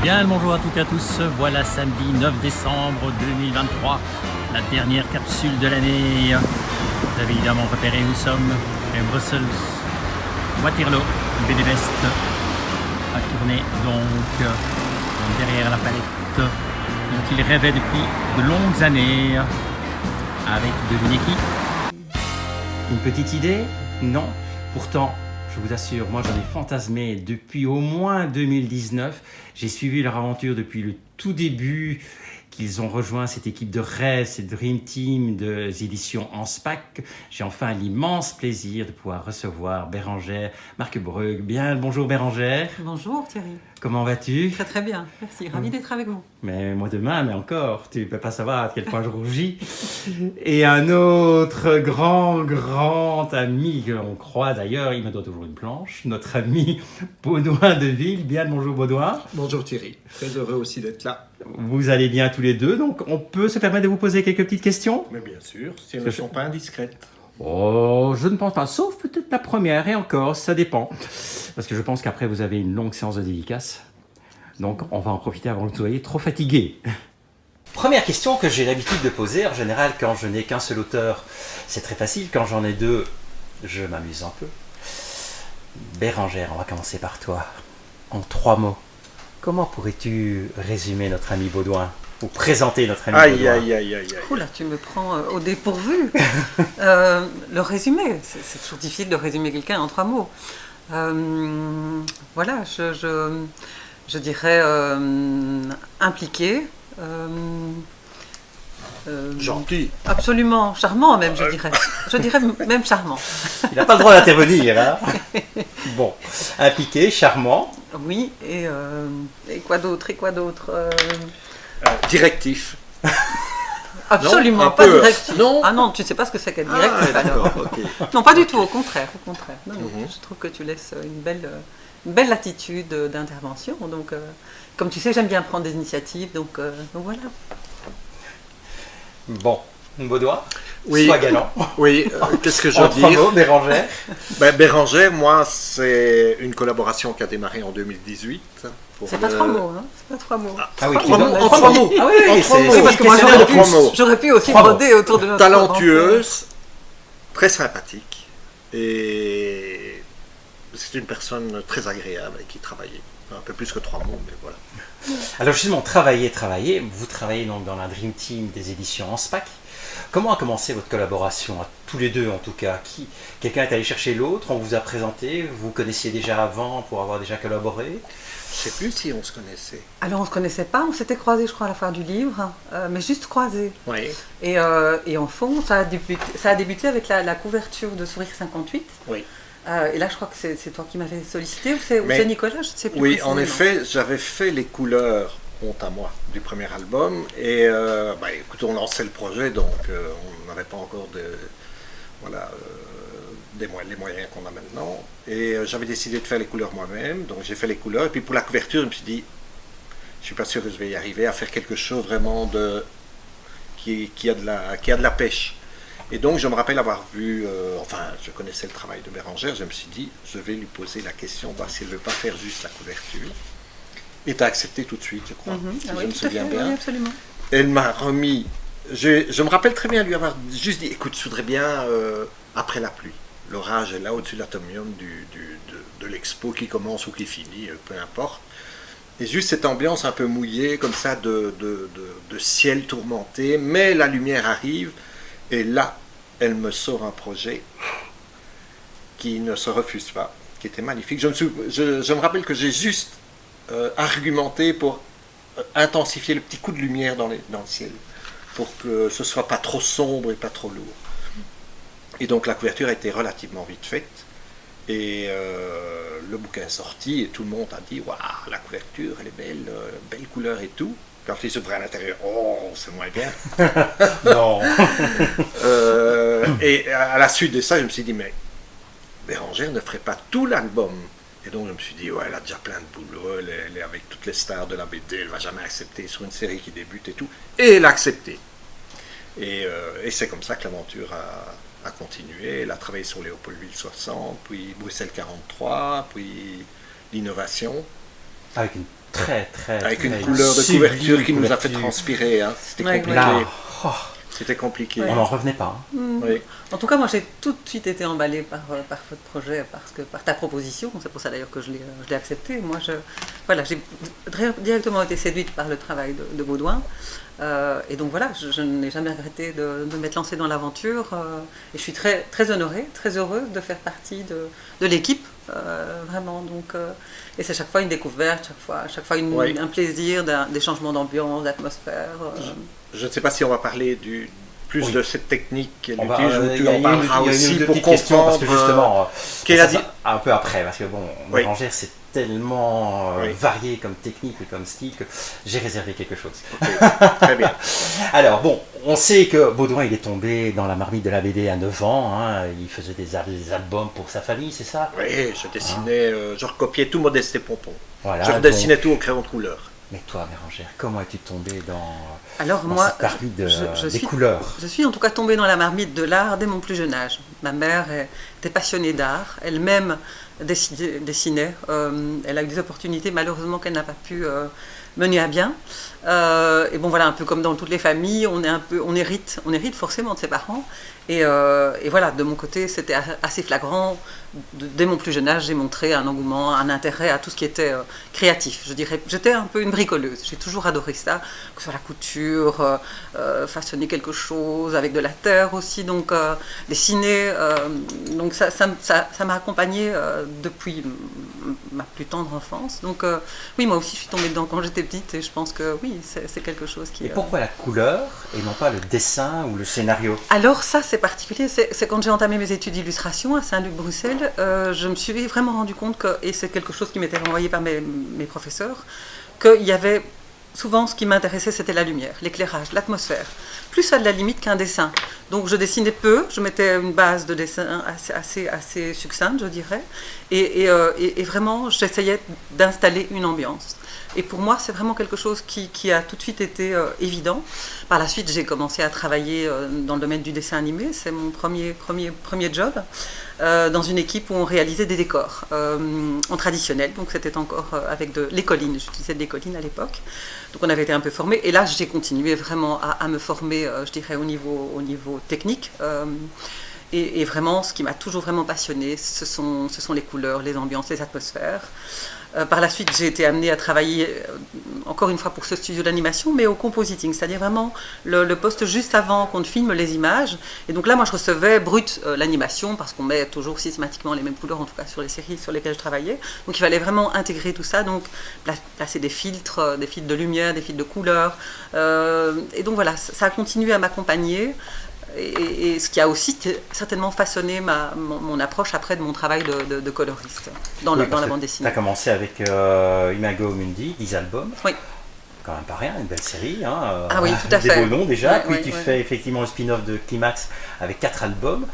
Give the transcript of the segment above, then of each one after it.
Bien le bonjour à toutes et à tous, voilà samedi 9 décembre 2023, la dernière capsule de l'année. Vous avez évidemment repéré, nous sommes à Bruxelles, Waterloo, Bédévest, à tourner donc derrière la palette dont il rêvait depuis de longues années, avec devinez qui? Une petite idée? Non. Pourtant, je vous assure, moi j'en ai fantasmé depuis au moins 2019. J'ai suivi leur aventure depuis le tout début qu'ils ont rejoint cette équipe de rêve, cette Dream Team des éditions Anspach. J'ai enfin l'immense plaisir de pouvoir recevoir Bérengère Marquebrug. Bien, bonjour Bérengère. Bonjour Thierry. Comment vas-tu? Très très bien, merci, ravi d'être avec vous. Mais moi demain, mais encore, tu ne peux pas savoir à quel point je rougis. Et un autre grand ami que l'on croise d'ailleurs, il me doit toujours une planche, notre ami Baudouin de Ville. Bien, bonjour Baudouin. Bonjour Thierry, très heureux aussi d'être là. Vous allez bien tous les deux, donc on peut se permettre de vous poser quelques petites questions? Mais bien sûr, si elles ne sont pas indiscrètes. Oh, je ne pense pas, sauf peut-être la première, et encore, ça dépend. Parce que je pense qu'après vous avez une longue séance de dédicace. Donc on va en profiter avant que vous soyez trop fatigué. Première question que j'ai l'habitude de poser, en général quand je n'ai qu'un seul auteur, c'est très facile. Quand j'en ai deux, je m'amuse un peu. Bérengère, on va commencer par toi. En 3 mots, comment pourrais-tu résumer notre ami Baudouin? Ou présenter notre ami Baudouin? Aïe. Oula, tu me prends au dépourvu. Le résumé, c'est toujours difficile de résumer quelqu'un en 3 mots. Voilà, je dirais impliqué. Gentil. Absolument, charmant même, je dirais. Je dirais même charmant. Il n'a pas le droit d'intervenir, hein. Bon, impliqué, charmant. Oui, et quoi d'autre? Directif. Absolument Non, pas peu. directif. Non. Ah non, tu ne sais pas ce que c'est qu'être directif. D'accord, ok. Non, pas du tout, au contraire. Non, Mhm. je trouve que tu laisses une belle latitude d'intervention. Donc, comme tu sais, j'aime bien prendre des initiatives, donc voilà. Bon, Baudouin, Oui. sois galant. Oui, qu'est-ce que je En veux 3 dire mots, Bérengère. Bérengère, moi, c'est une collaboration qui a démarré en 2018. C'est pas 3 mots, hein. C'est pas 3 mots. Ah oui, Trois tu- mots, en 3 mots. Ah oui, En oui, trois c'est- mots. oui, parce que moi questionnaire de trois mots. j'aurais pu aussi 3 mots. broder autour de notre Talentueuse, très sympathique et c'est une personne très agréable avec qui travailler. Un peu plus que 3 mots, mais voilà. Alors justement, travailler, vous travaillez donc dans la Dream Team des éditions Anspach. Comment a commencé votre collaboration, à tous les deux en tout cas? Quelqu'un est allé chercher l'autre, on vous a présenté, vous vous connaissiez déjà avant pour avoir déjà collaboré? Je ne sais plus si on se connaissait. Alors, on ne se connaissait pas, on s'était croisés, je crois, à la foire du livre, mais juste croisés. Oui. Et en fond, ça a débuté avec la couverture de Sourire 58. Oui. Et là, je crois que c'est toi qui m'avais sollicité, ou c'est Mais- Nicolas, je ne sais plus. Oui, en précisément. effet, j'avais fait les couleurs, honte à moi, du premier album. Et écoute, on lançait le projet, donc on n'avait pas encore les moyens qu'on a maintenant. Et j'avais décidé de faire les couleurs moi-même, donc j'ai fait les couleurs. Et puis pour la couverture, je me suis dit, je suis pas sûr que je vais y arriver à faire quelque chose vraiment qui a de la pêche. Et donc je me rappelle avoir vu, je connaissais le travail de Bérengère, je me suis dit, je vais lui poser la question, voir si elle ne veut pas faire juste la couverture. Et tu as accepté tout de suite, je crois, si Ah je oui, me tout à souviens fait, bien. oui, absolument. Elle m'a remis, je me rappelle très bien lui avoir juste dit, écoute, je voudrais bien, après la pluie, l'orage est là au-dessus de l'atomium de l'expo qui commence ou qui finit, peu importe. Et juste cette ambiance un peu mouillée, comme ça, de ciel tourmenté, mais la lumière arrive, et là, elle me sort un projet qui ne se refuse pas, qui était magnifique. Je me rappelle que j'ai juste argumenté pour intensifier le petit coup de lumière dans le ciel, pour que ce soit pas trop sombre et pas trop lourd. Et donc la couverture a été relativement vite faite, et le bouquin est sorti, et tout le monde a dit « Waouh, la couverture, elle est belle, belle couleur et tout ». Quand ils s'ouvraient à l'intérieur, oh, c'est moins bien. Non. Et à la suite de ça, je me suis dit, mais Bérengère ne ferait pas tout l'album. Et donc je me suis dit, ouais, elle a déjà plein de boulot, elle est avec toutes les stars de la BD, elle va jamais accepter sur une série qui débute et tout. Et elle a accepté. Et c'est comme ça que l'aventure a continué. Elle a travaillé sur Léopoldville 60, puis Bruxelles 43, puis l'innovation. Avec une très, très... Avec une très couleur de sublime couverture qui nous a fait couverture. transpirer. Hein. C'était Ouais, compliqué. Là, oh, C'était compliqué. on n'en revenait pas. Hein. Oui. En tout cas, moi, j'ai tout de suite été emballée par votre projet, par ta proposition. C'est pour ça d'ailleurs que je l'ai accepté. Moi, voilà, j'ai directement été séduite par le travail de Baudouin. Et donc voilà, je n'ai jamais regretté de m'être lancée dans l'aventure. Et je suis très, très honorée, très heureuse de faire partie de l'équipe. Vraiment. Donc, et c'est chaque fois une découverte, chaque fois Oui. un plaisir, des changements d'ambiance, d'atmosphère. Je ne sais pas si on va parler plus Oui. de cette technique, On va, l'utilise, ou il tu y a en une- parleras il y a une aussi ou deux pour petites questions, parce que comprendre. justement, quelle ça a dit- sera un peu après, parce que bon, Oui. Bérangère, c'est tellement Oui. varié comme technique et comme style que j'ai réservé quelque chose. Ok, très bien. Alors bon, on sait que Baudouin, il est tombé dans la marmite de la BD à 9 ans, hein. Il faisait des albums pour sa famille, c'est ça? Oui, je dessinais, je recopiais tout Modeste et Pompon. Voilà, Je donc- dessinais tout au crayon de couleur. Mais toi, Bérangère, comment es-tu tombée dans Alors dans moi, cette marmite je des suis- couleurs? Je suis en tout cas tombée dans la marmite de l'art dès mon plus jeune âge. Ma mère était passionnée d'art, elle-même dessinait. Elle a eu des opportunités malheureusement qu'elle n'a pas pu mener à bien. Et bon voilà, un peu comme dans toutes les familles, on hérite forcément de ses parents. Et voilà, de mon côté, c'était assez flagrant. Dès mon plus jeune âge, j'ai montré un engouement, un intérêt à tout ce qui était créatif. Je dirais, j'étais un peu une bricoleuse. J'ai toujours adoré ça, que ce soit la couture, façonner quelque chose avec de la terre aussi, donc dessiner. Donc ça m'a accompagnée depuis ma plus tendre enfance. Donc oui, moi aussi, je suis tombée dedans quand j'étais petite, et je pense que oui, c'est quelque chose qui. Et pourquoi la couleur et non pas le dessin ou le scénario? Alors ça, c'est particulier. C'est quand j'ai entamé mes études d'illustration à Saint-Luc-Bruxelles, je me suis vraiment rendu compte que, et c'est quelque chose qui m'était renvoyé par mes professeurs, qu'il y avait souvent ce qui m'intéressait, c'était la lumière, l'éclairage, l'atmosphère. Plus à de la limite qu'un dessin. Donc je dessinais peu, je mettais une base de dessin assez succincte, je dirais, et vraiment j'essayais d'installer une ambiance. Et pour moi, c'est vraiment quelque chose qui a tout de suite été évident. Par la suite, j'ai commencé à travailler dans le domaine du dessin animé. C'est mon premier job, dans une équipe où on réalisait des décors en traditionnel. Donc c'était encore avec les collines. J'utilisais des collines à l'époque. Donc on avait été un peu formés. Et là, j'ai continué vraiment à me former, je dirais, au niveau technique. Et vraiment, ce qui m'a toujours vraiment passionnée, ce sont les couleurs, les ambiances, les atmosphères. Par la suite, j'ai été amenée à travailler, encore une fois pour ce studio d'animation, mais au compositing, c'est-à-dire vraiment le poste juste avant qu'on ne filme les images. Et donc là, moi, je recevais brut l'animation, parce qu'on met toujours systématiquement les mêmes couleurs, en tout cas sur les séries sur lesquelles je travaillais. Donc il fallait vraiment intégrer tout ça, donc placer des filtres de lumière, des filtres de couleurs. Et donc voilà, ça a continué à m'accompagner. Et ce qui a aussi certainement façonné mon approche après de mon travail de coloriste dans la bande dessinée. Tu as commencé avec Imago Mundi, 10 albums. Oui. Quand même pas rien, une belle série. Hein, ah oui, tout à des fait. beaux noms déjà. Ouais, Puis tu fais effectivement le spin-off de Climax avec 4 albums.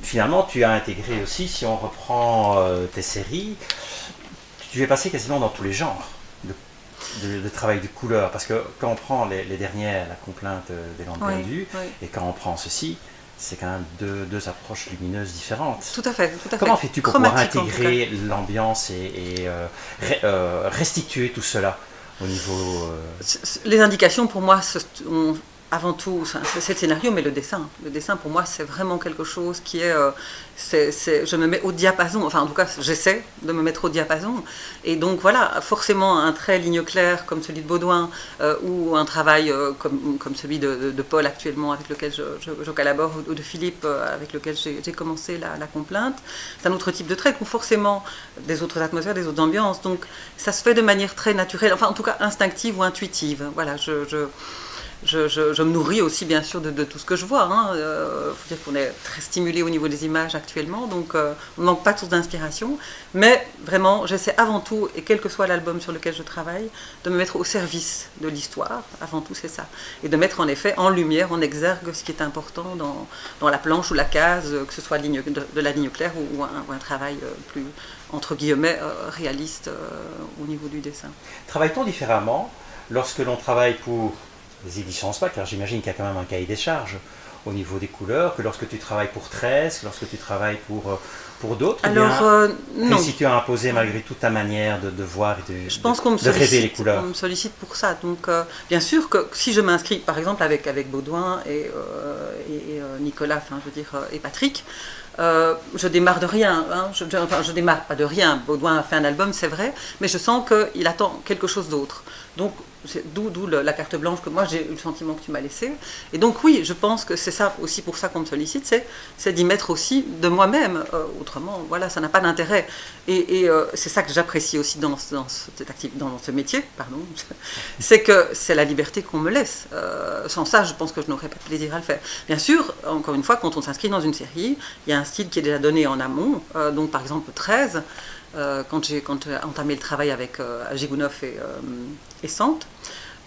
Finalement, tu as intégré aussi, si on reprend tes séries, tu es passé quasiment dans tous les genres de travail de couleur, parce que quand on prend les dernières, la complainte des lampes perdues, et quand on prend ceci, c'est quand même deux approches lumineuses différentes. Tout à fait. Comment fais-tu pour pouvoir intégrer l'ambiance et restituer tout cela au niveau... Les indications pour moi avant tout, c'est le scénario, mais le dessin. Le dessin, pour moi, c'est vraiment quelque chose qui est... je me mets au diapason, enfin en tout cas, j'essaie de me mettre au diapason. Et donc voilà, forcément, un trait ligne claire comme celui de Baudouin, ou un travail comme celui de Paul actuellement, avec lequel je collabore, ou de Philippe, avec lequel j'ai commencé la complainte. C'est un autre type de trait, ou forcément des autres atmosphères, des autres ambiances. Donc ça se fait de manière très naturelle, enfin en tout cas instinctive ou intuitive. Voilà, je me nourris aussi bien sûr de tout ce que je vois. Faut dire qu'on est très stimulé au niveau des images actuellement, donc on ne manque pas tous d'inspiration. Mais vraiment, j'essaie avant tout, et quel que soit l'album sur lequel je travaille, de me mettre au service de l'histoire. Avant tout, c'est ça. Et de mettre en effet en lumière, en exergue, ce qui est important dans la planche ou la case, que ce soit de la ligne claire ou un travail plus, entre guillemets, réaliste au niveau du dessin. Travaille-t-on différemment lorsque l'on travaille pour les éditions SPAC, car j'imagine qu'il y a quand même un cahier des charges, au niveau des couleurs que lorsque tu travailles pour 13, que lorsque tu travailles pour d'autres? Alors, non. Si tu as imposé malgré tout ta manière de voir et Je pense qu'on me de rêver les couleurs. On me sollicite pour ça. Donc, bien sûr que si je m'inscris, par exemple, avec Baudouin et Nicolas, enfin, je veux dire, et Patrick, je démarre de rien. Hein. Je démarre pas de rien. Baudouin a fait un album, c'est vrai, mais je sens qu'il attend quelque chose d'autre. Donc, d'où la carte blanche que moi j'ai eu le sentiment que tu m'as laissé. Et donc oui, je pense que c'est ça aussi pour ça qu'on me sollicite, c'est d'y mettre aussi de moi-même. Autrement, voilà, ça n'a pas d'intérêt. Et c'est ça que j'apprécie aussi dans ce métier, pardon. C'est que c'est la liberté qu'on me laisse. Sans ça, je pense que je n'aurais pas de plaisir à le faire. Bien sûr, encore une fois, quand on s'inscrit dans une série, il y a un style qui est déjà donné en amont. Donc par exemple 13. Quand j'ai entamé le travail avec Gigounov et Sante,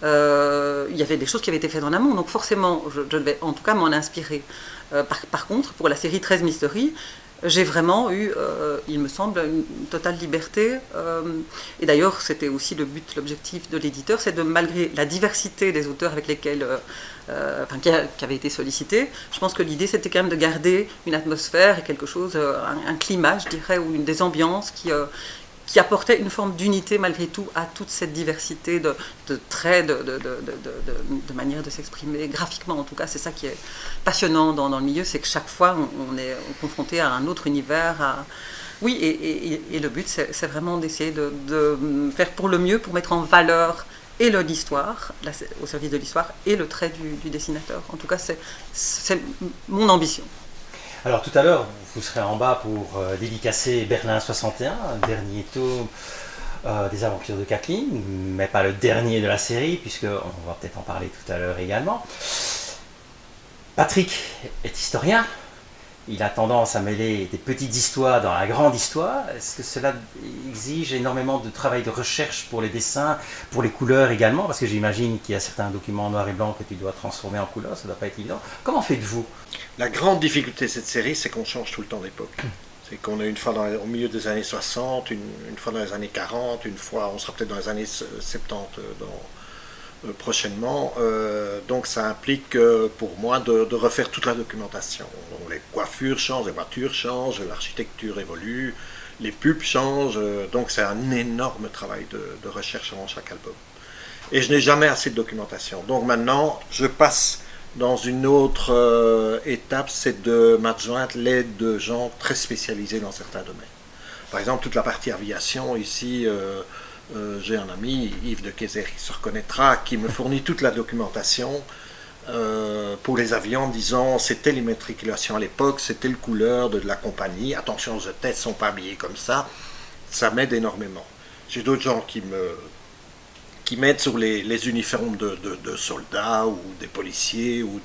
il y avait des choses qui avaient été faites en amont, donc forcément, je devais en tout cas m'en inspirer. Par contre, pour la série 13 Mystery, j'ai vraiment eu, il me semble, une totale liberté. Et d'ailleurs, c'était aussi l'objectif de l'éditeur, c'est de, malgré la diversité des auteurs avec lesquels, qui avaient été sollicités, je pense que l'idée, c'était quand même de garder une atmosphère et quelque chose, un climat, je dirais, ou des ambiances qui apportait une forme d'unité malgré tout à toute cette diversité de traits, de manière de s'exprimer, graphiquement en tout cas. C'est ça qui est passionnant dans le milieu, c'est que chaque fois on est confronté à un autre univers. Oui, et le but c'est vraiment d'essayer de faire pour le mieux, pour mettre en valeur et l'histoire, au service de l'histoire, et le trait du dessinateur. En tout cas, c'est mon ambition. Alors tout à l'heure, vous serez en bas pour dédicacer Berlin 61, un dernier tome des aventures de Kathleen, mais pas le dernier de la série, puisqu'on va peut-être en parler tout à l'heure également. Patrick est historien, il a tendance à mêler des petites histoires dans la grande histoire. Est-ce que cela exige énormément de travail de recherche pour les dessins, pour les couleurs également? Parce que j'imagine qu'il y a certains documents noir et blanc que tu dois transformer en couleur, ça ne doit pas être évident. Comment faites-vous? La grande difficulté de cette série, c'est qu'on change tout le temps d'époque. C'est qu'on est une fois au milieu des années 60, une fois dans les années 40, une fois, on sera peut-être dans les années 70 prochainement. Donc ça implique pour moi de refaire toute la documentation. Donc, les coiffures changent, les voitures changent, l'architecture évolue, les pubs changent. Donc c'est un énorme travail de recherche avant chaque album. Et je n'ai jamais assez de documentation. Donc maintenant, je passe dans une autre étape, c'est de m'adjoindre l'aide de gens très spécialisés dans certains domaines. Par exemple, toute la partie aviation, ici, j'ai un ami, Yves de Kayser, qui se reconnaîtra, qui me fournit toute la documentation pour les avions, en disant c'était l'immatriculation à l'époque, c'était le couleur de la compagnie, attention, les têtes ne sont pas habillées comme ça m'aide énormément. J'ai d'autres gens qui m'aident sur les uniformes de soldats ou des policiers ou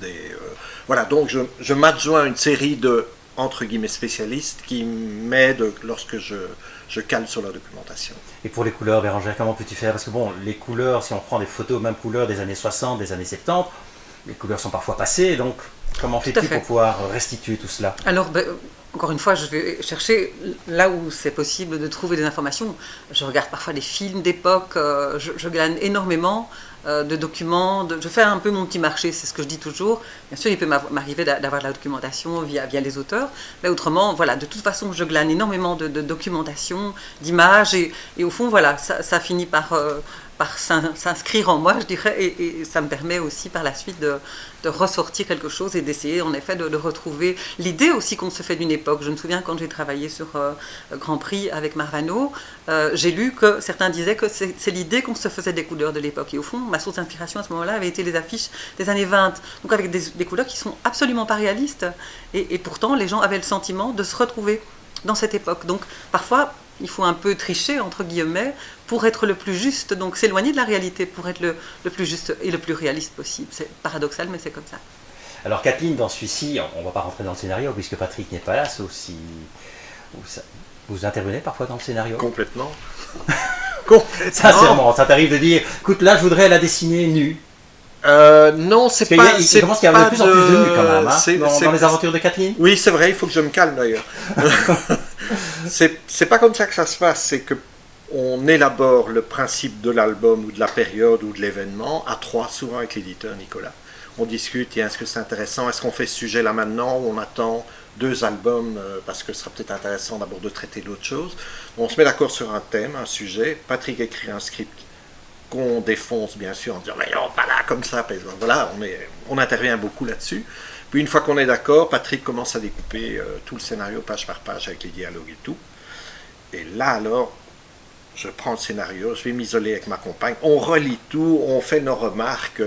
voilà, donc je m'adjoins une série de entre guillemets spécialistes qui m'aident lorsque je cale sur la documentation. Et pour les couleurs, Bérangère, comment peux-tu faire? Parce que bon, les couleurs, si on prend des photos, même couleurs des années 60, des années 70, les couleurs sont parfois passées, donc comment fais-tu pour pouvoir restituer tout cela? Alors, encore une fois, je vais chercher là où c'est possible de trouver des informations. Je regarde parfois des films d'époque, je glane énormément de documents, je fais un peu mon petit marché, c'est ce que je dis toujours. Bien sûr, il peut m'arriver d'avoir de la documentation via les auteurs, mais autrement, voilà, de toute façon, je glane énormément de documentation, d'images, et au fond, voilà, ça finit par s'inscrire en moi, je dirais, et ça me permet aussi par la suite de ressortir quelque chose et d'essayer en effet de retrouver l'idée aussi qu'on se fait d'une époque. Je me souviens quand j'ai travaillé sur Grand Prix avec Marvano, j'ai lu que certains disaient que c'est l'idée qu'on se faisait des couleurs de l'époque, et au fond ma source d'inspiration à ce moment-là avait été les affiches des années 20, donc avec des couleurs qui sont absolument pas réalistes, et pourtant les gens avaient le sentiment de se retrouver dans cette époque. Donc parfois il faut un peu tricher, entre guillemets, pour être le plus juste, donc s'éloigner de la réalité pour être le plus juste et le plus réaliste possible. C'est paradoxal, mais c'est comme ça. Alors Kathleen, dans celui-ci, on ne va pas rentrer dans le scénario, puisque Patrick n'est pas là, sauf si vous intervenez parfois dans le scénario. Complètement. Complètement. Sincèrement, ça t'arrive de dire, écoute, là, je voudrais la dessiner nue. Non, c'est pas. Il commence qu'il y a de plus en plus de nus quand même, hein, dans les aventures de Kathleen. Oui, c'est vrai, il faut que je me calme d'ailleurs. C'est pas comme ça que ça se passe, c'est que on élabore le principe de l'album ou de la période ou de l'événement à trois, souvent avec l'éditeur Nicolas. on discute, tiens, est-ce que c'est intéressant, est-ce qu'on fait ce sujet là maintenant, ou on attend 2 albums, parce que ce sera peut-être intéressant d'abord de traiter d'autres choses. On se met d'accord sur un thème, un sujet, Patrick écrit un script qu'on défonce bien sûr en disant mais non, pas là comme ça, voilà, on intervient beaucoup là-dessus. Puis une fois qu'on est d'accord, Patrick commence à découper tout le scénario page par page avec les dialogues et tout. Et là alors, je prends le scénario, je vais m'isoler avec ma compagne, on relit tout, on fait nos remarques,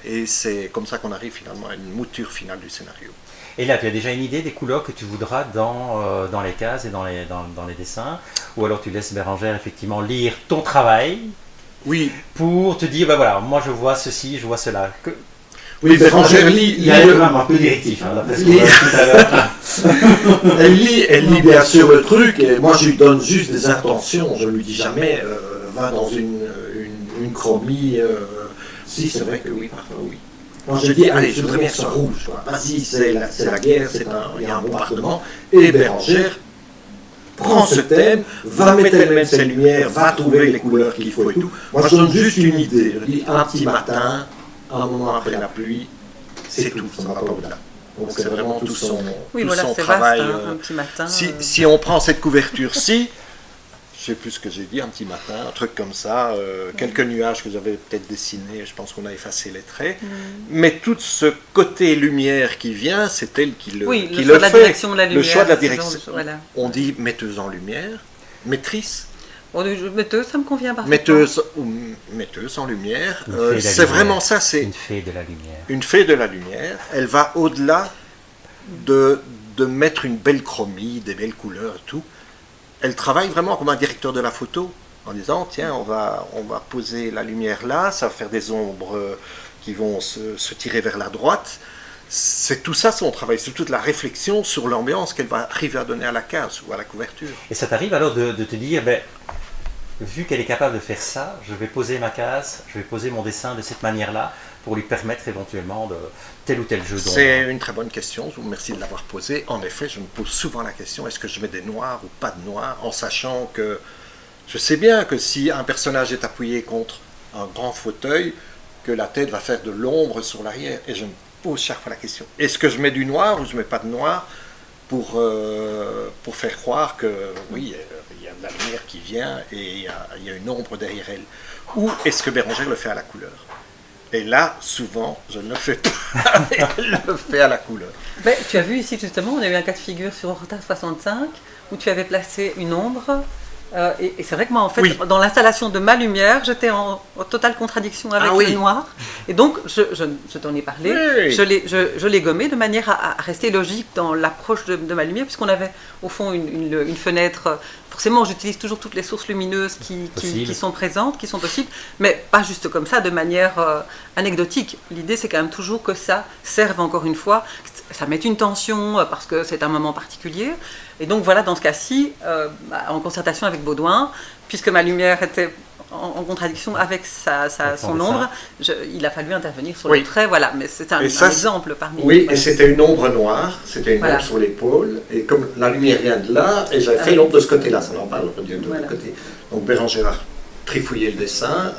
et c'est comme ça qu'on arrive finalement à une mouture finale du scénario. Et là, tu as déjà une idée des couleurs que tu voudras dans les cases et dans les dessins? Ou alors tu laisses Bérengère effectivement lire ton travail Oui, pour te dire, ben voilà, moi je vois ceci, je vois cela. oui, Bérengère lit, Il y a un peu directif, hein, d'après ce qu'on a dit tout à l'heure. elle lit bien sûr le truc, et moi je lui donne juste des intentions, je lui dis jamais va dans une chromie. Si, c'est vrai que oui, parfois oui. Moi je dis, allez, je voudrais bien que ce soit rouge, quoi. Vas-y, c'est la guerre, il y a un bombardement, et Bérengère prend ce thème, va mettre elle-même ses lumières, va trouver les couleurs qu'il faut et tout. Moi je donne juste une idée, je dis un petit matin, un moment après la pluie, c'est tout, ça ne va pas au-delà. Donc c'est vraiment tout son, Oui, tout voilà, son c'est travail. vaste, hein, un petit matin. Si on prend cette couverture-ci, je sais plus ce que j'ai dit, un petit matin, un truc comme ça, quelques nuages que j'avais peut-être dessinés, je pense qu'on a effacé les traits, mais tout ce côté lumière qui vient, c'est elle qui le, Oui, qui le choix de la fait. direction de la lumière. Le choix de la ce genre direction. voilà. On dit metteuse en lumière, maîtrise, Metteuse, ça me convient parfaitement. metteuse en lumière, Une fée de la c'est lumière. vraiment ça, c'est Une fée de la lumière. une fée de la lumière, elle va au-delà de mettre une belle chromie, des belles couleurs et tout. Elle travaille vraiment comme un directeur de la photo, en disant, tiens, on va poser la lumière là, ça va faire des ombres qui vont se tirer vers la droite. C'est tout ça son travail, c'est toute la réflexion sur l'ambiance qu'elle va arriver à donner à la case ou à la couverture. Et ça t'arrive alors de te dire, ben, vu qu'elle est capable de faire ça, je vais poser ma case, je vais poser mon dessin de cette manière-là pour lui permettre éventuellement de tel ou tel jeu d'ombre. C'est une très bonne question, je vous remercie de l'avoir posée. En effet, je me pose souvent la question, est-ce que je mets des noirs ou pas de noirs, en sachant que je sais bien que si un personnage est appuyé contre un grand fauteuil, que la tête va faire de l'ombre sur l'arrière. Et je me pose chaque fois la question, est-ce que je mets du noir ou je ne mets pas de noir pour faire croire que oui, il y a de la lumière qui vient et il y a une ombre derrière elle. Ou est-ce que Bérengère le fait à la couleur? Et là, souvent, je ne le fais pas, elle le fait à la couleur. Mais tu as vu ici justement, on a eu un cas de figure sur Horta 65 où tu avais placé une ombre. Et c'est vrai que moi, en fait, Oui. dans l'installation de ma lumière, j'étais en totale contradiction avec Ah oui. le noir. Et donc, je t'en ai parlé, Oui. je l'ai gommé de manière à rester logique dans l'approche de ma lumière, puisqu'on avait au fond une fenêtre. Forcément, j'utilise toujours toutes les sources lumineuses qui sont présentes, qui sont possibles, mais pas juste comme ça, de manière anecdotique. L'idée, c'est quand même toujours que ça serve, encore une fois, ça mette une tension parce que c'est un moment particulier. Et donc voilà, dans ce cas-ci, en concertation avec Baudouin, puisque ma lumière était en contradiction avec son ombre, il a fallu intervenir sur Oui. le trait, voilà, mais c'est un exemple parmi Oui, voilà. et c'était une ombre noire, c'était une Voilà. ombre sur l'épaule, et comme la lumière vient de là, et j'avais fait l'ombre de ce côté-là, ça n'en parle de l'autre Voilà. côté. Donc Bérengère a trifouillé le dessin,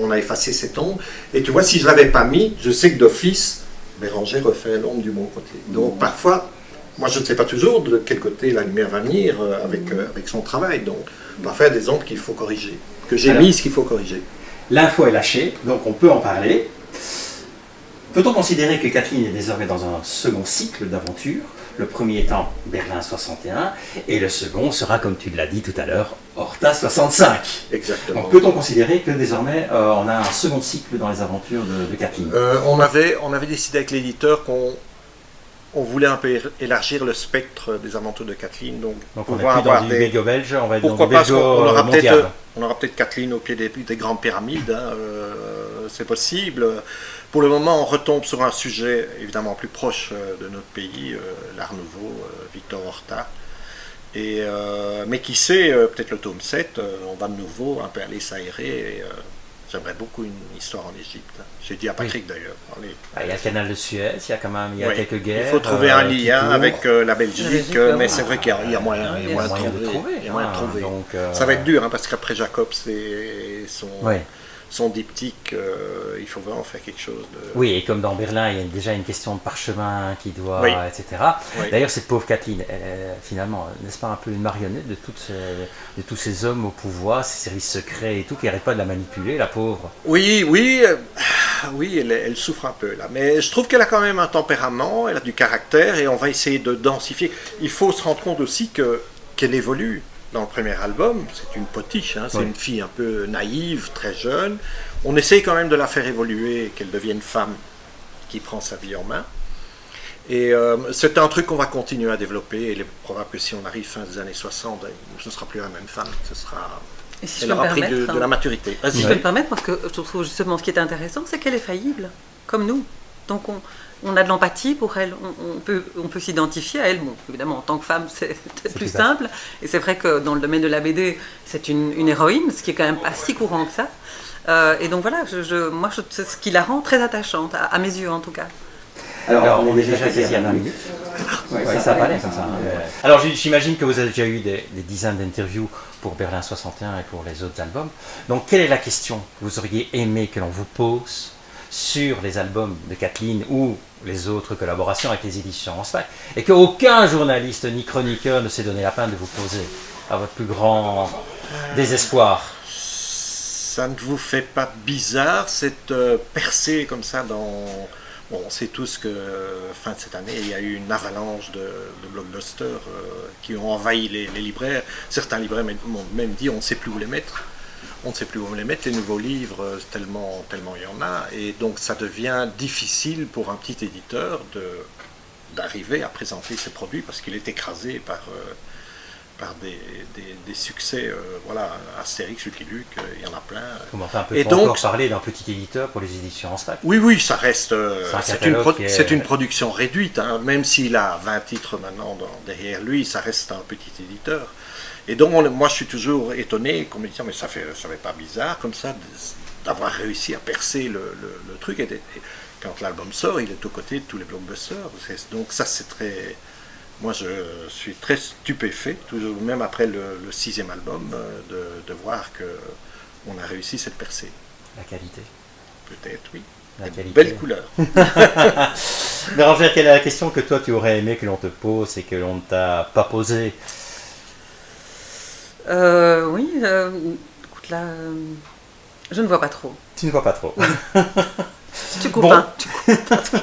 on a effacé cette ombre, et tu vois, si je ne l'avais pas mis, je sais que d'office, Bérengère refait l'ombre du bon côté. Donc parfois, moi je ne sais pas toujours de quel côté la lumière va venir avec son travail, donc parfois il y a des ombres qu'il faut corriger, que j'ai Alors, mises qu'il faut corriger. L'info est lâchée, donc on peut en parler. Peut-on considérer que Kathleen est désormais dans un second cycle d'aventure, le premier étant Berlin 61, et le second sera, comme tu l'as dit tout à l'heure, Horta 65. Exactement. Donc peut-on considérer que désormais on a un second cycle dans les aventures de Kathleen? On avait décidé avec l'éditeur qu'on voulait un peu élargir le spectre des aventures de Kathleen. Donc on pouvoir n'est plus avoir dans du belgo belge, on va être pourquoi dans pas, du parce qu'on belgo aura mondial. on aura peut-être Kathleen au pied des grandes pyramides, hein, c'est possible. Pour le moment, on retombe sur un sujet évidemment plus proche de notre pays, l'Art Nouveau, Victor Horta. Mais qui sait, peut-être le tome 7, on va de nouveau un peu aller s'aérer. Et, j'aimerais beaucoup une histoire en Égypte. J'ai dit à Patrick d'ailleurs. Allez. Ah, il y a le canal de Suez, il y a quand même Oui. quelques guerres. Il faut trouver un qui lien courent. avec la Belgique, Belgique, mais oui. c'est vrai qu'il y a moyen, Ah, il y a moyen de trouver. Il y a moyen de hein, trouver. donc, Ça va être dur, hein, parce qu'après Jacob, c'est ouais. son diptyque, il faut vraiment faire quelque chose de... Oui, et comme dans Berlin, il y a déjà une question de parchemin qui doit, Oui. etc. Oui. D'ailleurs, cette pauvre Kathleen, elle est finalement, n'est-ce pas un peu une marionnette de tous ces hommes au pouvoir, ces services secrets et tout, qui n'arrêtent pas de la manipuler, la pauvre. Oui, oui, elle souffre un peu là. Mais je trouve qu'elle a quand même un tempérament, elle a du caractère et on va essayer de densifier. Il faut se rendre compte aussi qu'elle évolue. Dans le premier album, c'est une potiche, c'est une fille un peu naïve, très jeune. On essaye quand même de la faire évoluer, qu'elle devienne femme qui prend sa vie en main. Et c'est un truc qu'on va continuer à développer. Et il est probable que si on arrive fin des années 60, ce ne sera plus la même femme. Et si Elle je peux me aura pris permettre, de la maturité. si Vas-y. je peux me permettre, parce que je trouve justement ce qui est intéressant, c'est qu'elle est faillible, comme nous. Donc on a de l'empathie pour elle, on peut s'identifier à elle. Bon, évidemment, en tant que femme, c'est plus simple. Et c'est vrai que dans le domaine de la BD, c'est une héroïne, ce qui est quand même pas si courant que ça. Et donc voilà, moi, c'est ce qui la rend très attachante, à mes yeux en tout cas. Alors, on est déjà quasi à 20 minutes. Ça va aller comme ça. Alors, j'imagine que vous avez déjà eu des dizaines d'interviews pour Berlin 61 et pour les autres albums. Donc, quelle est la question que vous auriez aimé que l'on vous pose sur les albums de Kathleen ou les autres collaborations avec les éditions en stack, et qu'aucun journaliste ni chroniqueur ne s'est donné la peine de vous poser, à votre plus grand désespoir? Ça ne vous fait pas bizarre cette percée comme ça dans... Bon, on sait tous que fin de cette année, il y a eu une avalanche de blockbusters qui ont envahi les libraires. Certains libraires m'ont même dit on ne sait plus où les mettre. On ne sait plus où les mettre, les nouveaux livres, tellement il y en a. Et donc ça devient difficile pour un petit éditeur d'arriver à présenter ses produits parce qu'il est écrasé par des succès. Voilà, Astérix, Lucky Luke, il y en a plein. Comment on peut Et pas donc, encore parler d'un petit éditeur pour les éditions en stack? Oui, ça reste. C'est une est... production réduite, même s'il a 20 titres maintenant derrière lui, ça reste un petit éditeur. Et donc, moi, je suis toujours étonné qu'on me dise, mais ça fait pas bizarre comme ça d'avoir réussi à percer le truc. Et quand l'album sort, il est aux côtés de tous les blockbusters. Donc, ça, c'est très. Moi, je suis très stupéfait, toujours, même après le 6e album, de voir qu'on a réussi cette percée. La qualité. Peut-être, oui. La qualité. Belle couleur. Bérangère, quelle est la question que toi tu aurais aimé que l'on te pose et que l'on ne t'a pas posée? Oui, écoute là, je ne vois pas trop. Tu ne vois pas trop. Tu coupes, Bon. hein, tu coupes.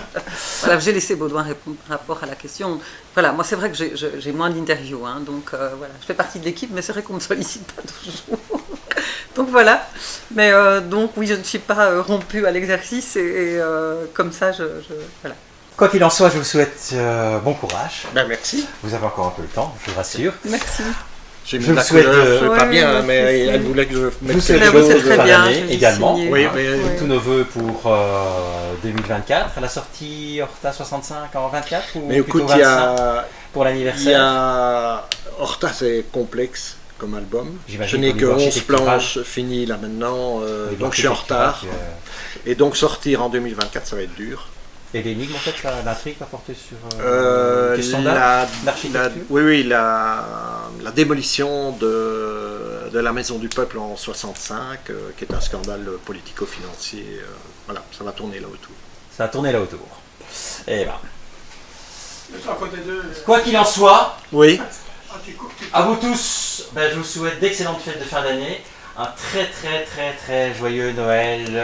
Voilà, j'ai laissé Baudouin répondre par rapport à la question. Voilà, moi c'est vrai que j'ai moins d'interviews, donc voilà, je fais partie de l'équipe, mais c'est vrai qu'on ne me sollicite pas toujours. Donc voilà, mais donc oui, je ne suis pas rompue à l'exercice et comme ça, voilà. Quoi qu'il en soit, je vous souhaite bon courage. Ben, merci. Vous avez encore un peu le temps, je vous rassure. Merci. J'ai Je mis vous la souhaite, couleur, je ouais, pas bien, ouais, mais c'est- elle voulait que je Je vous mette souhaite quelque vous, de c'est chose. très fin bien, d'année je vais également. signer. Oui, Ouais. mais Ouais. Tous nos voeux pour 2024. La sortie Horta 65 en 24 ou mais plutôt écoute, 25 pour il y l'anniversaire? a Horta, c'est complexe comme album. J'imagine Je n'ai qu'au que niveau 11 architectural, planches finies là maintenant, donc je suis en retard. Et donc sortir en 2024, ça va être dur. Et l'énigme, en fait, l'intrigue va porter sur une question d'art, l'architecture. Oui, la démolition de la Maison du Peuple en 65, qui est un scandale politico-financier. Voilà, ça va tourner là autour. Ça a tourné là autour. Et ben. Quoi qu'il en soit, Oui, à vous tous, je vous souhaite d'excellentes fêtes de fin d'année, un très joyeux Noël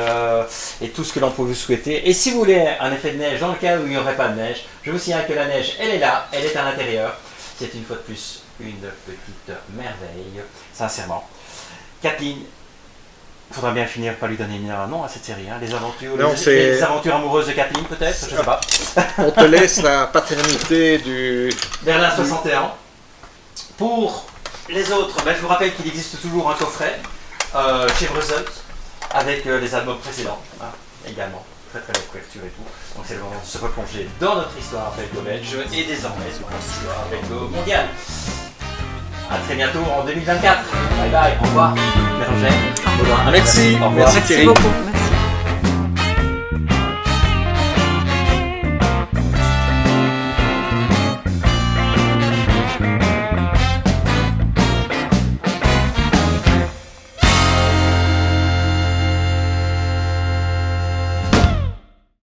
et tout ce que l'on peut vous souhaiter. Et si vous voulez un effet de neige dans le cas où il n'y aurait pas de neige, je vous signale que la neige, elle est là, elle est à l'intérieur. C'est une fois de plus une petite merveille, sincèrement. Kathleen, il faudra bien finir par lui donner un nom à cette série, les aventures, Non, les aventures amoureuses de Kathleen peut-être, je sais pas. on te laisse la paternité du... Berlin 61. Pour les autres, je vous rappelle qu'il existe toujours un coffret chez Brussels avec les albums précédents, également. Très belle couverture et tout. Donc c'est le moment de se replonger dans notre histoire belgo-belge et désormais dans notre histoire belgo-mondiale. A très bientôt en 2024. Bye bye, au revoir. Bérangère, Baudouin, Merci. au revoir. Merci Merci Thierry. beaucoup.